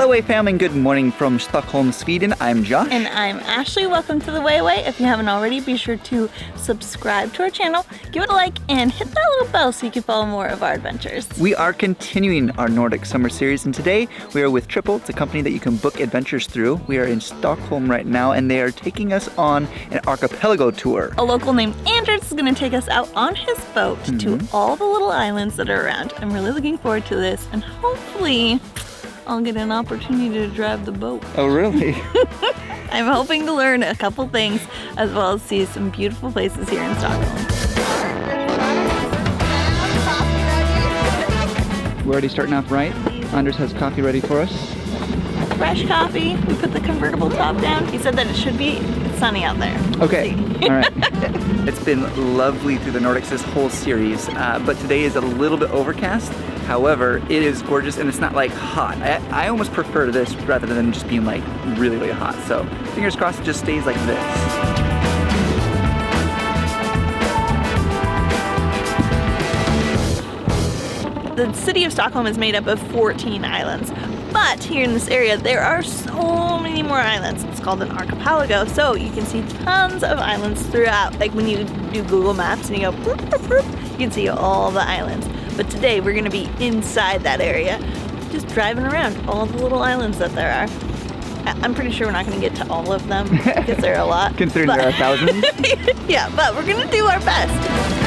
Hello, Way family, and good morning from Stockholm, Sweden. I'm Josh. And I'm Ashley. Welcome to the Way. If you haven't already, be sure to subscribe to our channel, give it a like, and hit that little bell so you can follow more of our adventures. We are continuing our Nordic summer series, and today we are with Triple. It's a company that you can book adventures through. We are in Stockholm right now, and they are taking us on an archipelago tour. A local named Anders is going to take us out on his boat to all the little islands that are around. I'm really looking forward to this, and hopefully I'll get an opportunity to drive the boat. Oh, really? I'm hoping to learn a couple things as well as see some beautiful places here in Stockholm. We're already starting off right. Anders has coffee ready for us. Fresh coffee. We put the convertible top down. He said that it should be sunny out there. Okay, all right. It's been lovely through the Nordics this whole series, but today is a little bit overcast. However, it is gorgeous and it's not like hot. I almost prefer this rather than just being like really, really hot. So fingers crossed it just stays like this. The city of Stockholm is made up of 14 islands, but here in this area there are so many more islands. It's called an archipelago, so you can see tons of islands throughout. Like when you do Google Maps and you go boop, boop, boop, you can see all the islands. But today we're gonna be inside that area, just driving around all the little islands that there are. I'm pretty sure we're not gonna get to all of them because there are a lot. Considering there are thousands. Yeah, but we're gonna do our best.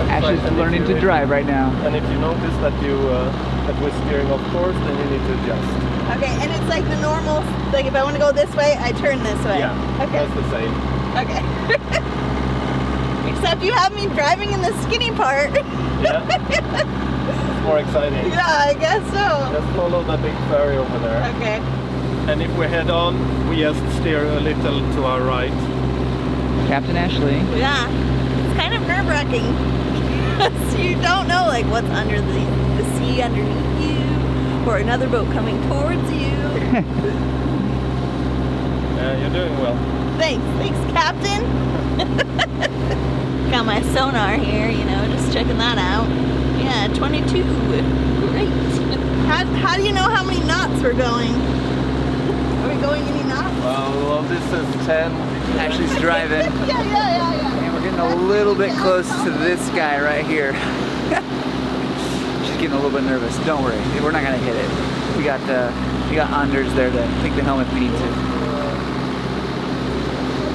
Ashley's learning to drive right now. And if you notice that we're steering off course, then you need to adjust. Okay, and it's like the normal, like if I want to go this way, I turn this way. Yeah, okay. That's the same. Okay. Except you have me driving in the skinny part. Yeah. It's more exciting. Yeah, I guess so. Just follow the big ferry over there. Okay. And if we head on, we just steer a little to our right. Captain Ashley. Yeah. It's kind of nerve-wracking. So you don't know like what's under the sea underneath you, or another boat coming towards you. Yeah, you're doing well. Thanks, Captain. Got my sonar here, you know, just checking that out. Yeah, 22. Great. How do you know how many knots we're going? Are we going any knots? Well, this is 10. Ashley's driving. Yeah. And we're getting a little bit close to this guy right here. She's getting a little bit nervous. Don't worry, we're not gonna hit it. We got Anders there to take the helm if we need to.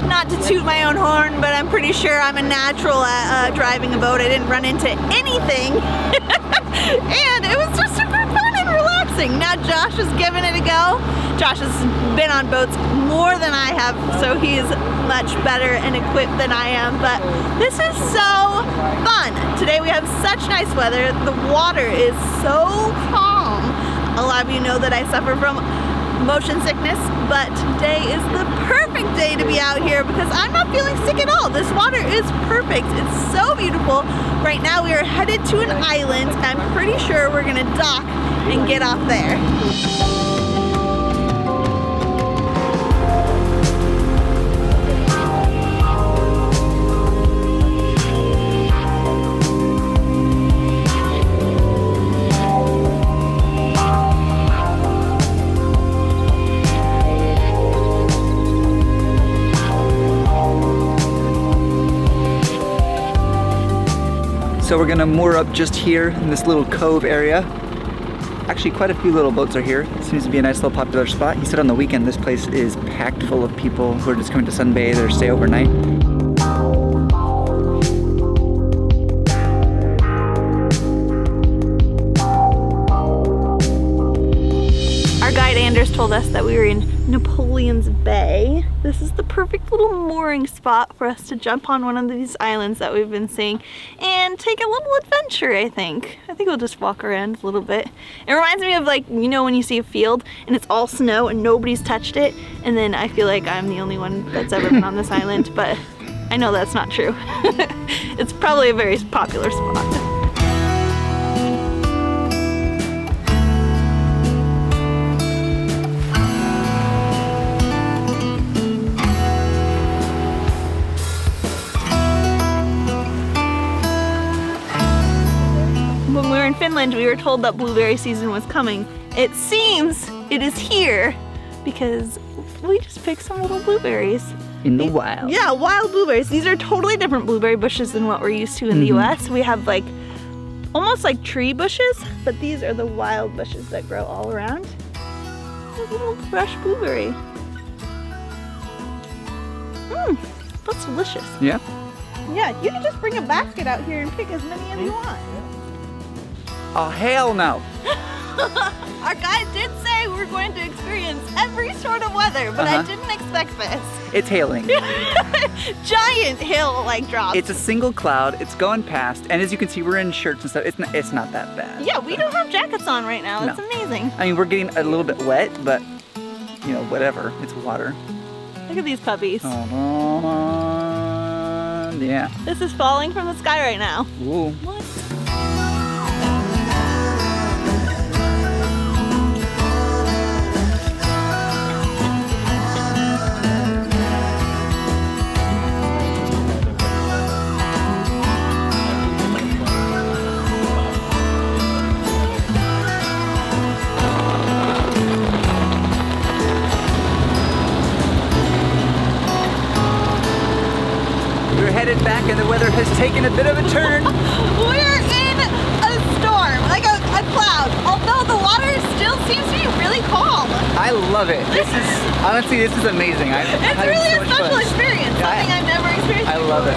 Not to toot my own horn, but I'm pretty sure I'm a natural at driving a boat. I didn't run into anything. And it was just super fun and relaxing. Now Josh is giving it a go. Josh has been on boats more than I have, so he's much better and equipped than I am, but this is so fun. Today we have such nice weather. The water is so calm. A lot of you know that I suffer from motion sickness, but today is the perfect day to be out here because I'm not feeling sick at all. This water is perfect. It's so beautiful. Right now we are headed to an island. I'm pretty sure we're gonna dock and get off there. So we're gonna moor up just here in this little cove area. Actually, quite a few little boats are here. It seems to be a nice little popular spot. He said on the weekend this place is packed full of people who are just coming to sunbathe or stay overnight. Our guide Anders told us that we were in Napoleon's Bay. This is the perfect little mooring spot for us to jump on one of these islands that we've been seeing and take a little adventure, I think. I think we'll just walk around a little bit. It reminds me of, like, you know, when you see a field and it's all snow and nobody's touched it, and then I feel like I'm the only one that's ever been on this island, but I know that's not true. It's probably a very popular spot. When we were in Finland, we were told that blueberry season was coming. It seems it is here because we just picked some little blueberries. In the wild. Yeah, wild blueberries. These are totally different blueberry bushes than what we're used to in the US. We have like almost like tree bushes, but these are the wild bushes that grow all around. There's a little fresh blueberry. That's delicious. Yeah. Yeah, you can just bring a basket out here and pick as many as you want. Oh, hell no. Our guide did say we're going to experience every sort of weather, but I didn't expect this. It's hailing. Giant hail-like drops. It's a single cloud. It's going past, and as you can see, we're in shirts and stuff. It's not that bad. Yeah, we don't have jackets on right now. It's amazing. I mean, we're getting a little bit wet, but you know, whatever. It's water. Look at these puppies. Hold on. Yeah. This is falling from the sky right now. Ooh. What? We're headed back and the weather has taken a bit of a turn. We're in a storm, like a cloud, although the water still seems to be really calm. I love it. Honestly, this is amazing. It's really a special experience, something I've never experienced I love it.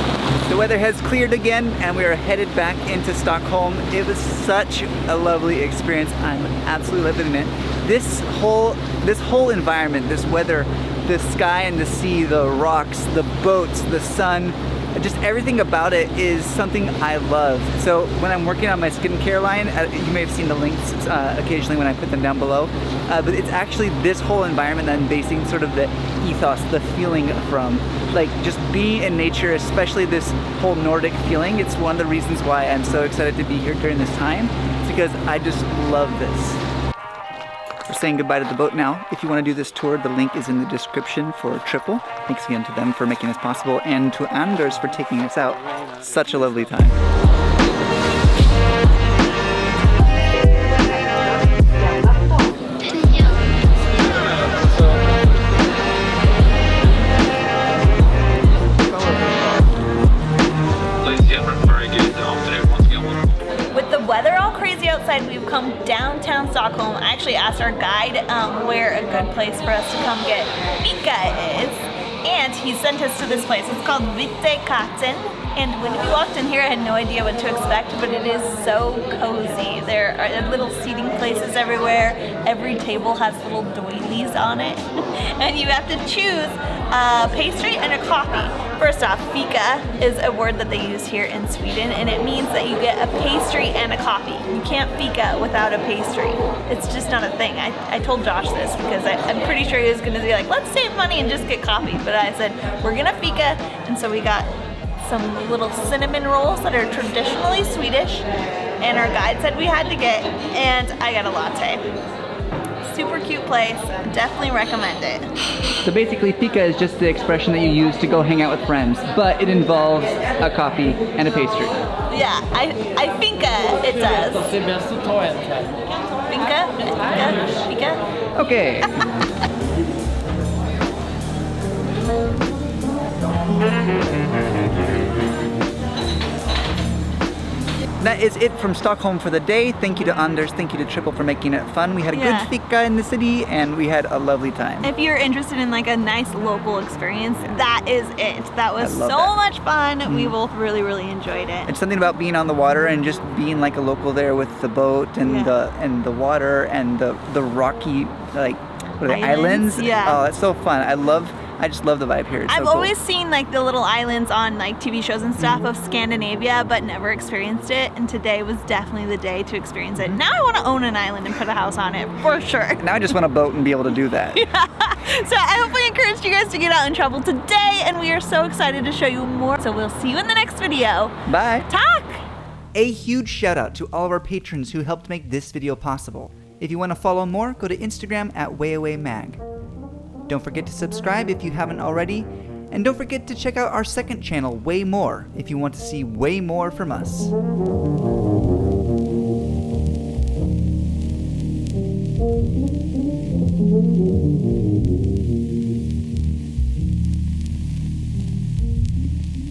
The weather has cleared again and we are headed back into Stockholm. It was such a lovely experience. I'm absolutely loving it. This whole environment, this weather, the sky and the sea, the rocks, the boats, the sun, just everything about it is something I love. So when I'm working on my skincare line, you may have seen the links occasionally when I put them down below, but it's actually this whole environment that I'm basing sort of the ethos, the feeling from. Like just being in nature, especially this whole Nordic feeling, it's one of the reasons why I'm so excited to be here during this time. It's because I just love this. We're saying goodbye to the boat now. If you want to do this tour, the link is in the description for Triple. Thanks again to them for making this possible and to Anders for taking us out. Such a lovely time. With the weather all crazy outside, we've come downtown Stockholm. I actually asked our guide where a good place for us to come get fika is, and he sent us to this place. It's called Katten. And when we walked in here, I had no idea what to expect, but it is so cozy. There are little seating places everywhere. Every table has little doilies on it. And you have to choose a pastry and a coffee. First off, fika is a word that they use here in Sweden, and it means that you get a pastry and a coffee. You can't fika without a pastry. It's just not a thing. I told Josh this because I'm pretty sure he was gonna be like, let's save money and just get coffee. But I said, we're gonna fika, and so we got some little cinnamon rolls that are traditionally Swedish, and our guide said we had to get, and I got a latte. Super cute place, definitely recommend it. So basically fika is just the expression that you use to go hang out with friends, but it involves a coffee and a pastry. Yeah, I think it does. Finka? Fika? Okay. That is it from Stockholm for the day. Thank you to Anders, thank you to Triple for making it fun. We had a good fika in the city and we had a lovely time. If you're interested in like a nice local experience, that is it. That was so much fun. We both really, really enjoyed it. It's something about being on the water and just being like a local there with the boat and the water and the rocky, like, what are they, islands? Yeah. Oh, it's so fun. I just love the vibe here. It's I've so cool. always seen like the little islands on like TV shows and stuff of Scandinavia, but never experienced it. And today was definitely the day to experience it. Now I want to own an island and put a house on it for sure. Now I just want a boat and be able to do that. So I hopefully encouraged you guys to get out and travel today, and we are so excited to show you more. So we'll see you in the next video. Bye. Talk! A huge shout out to all of our patrons who helped make this video possible. If you want to follow more, go to Instagram at WayAwayMag. Don't forget to subscribe if you haven't already, and don't forget to check out our second channel, Way More, if you want to see way more from us.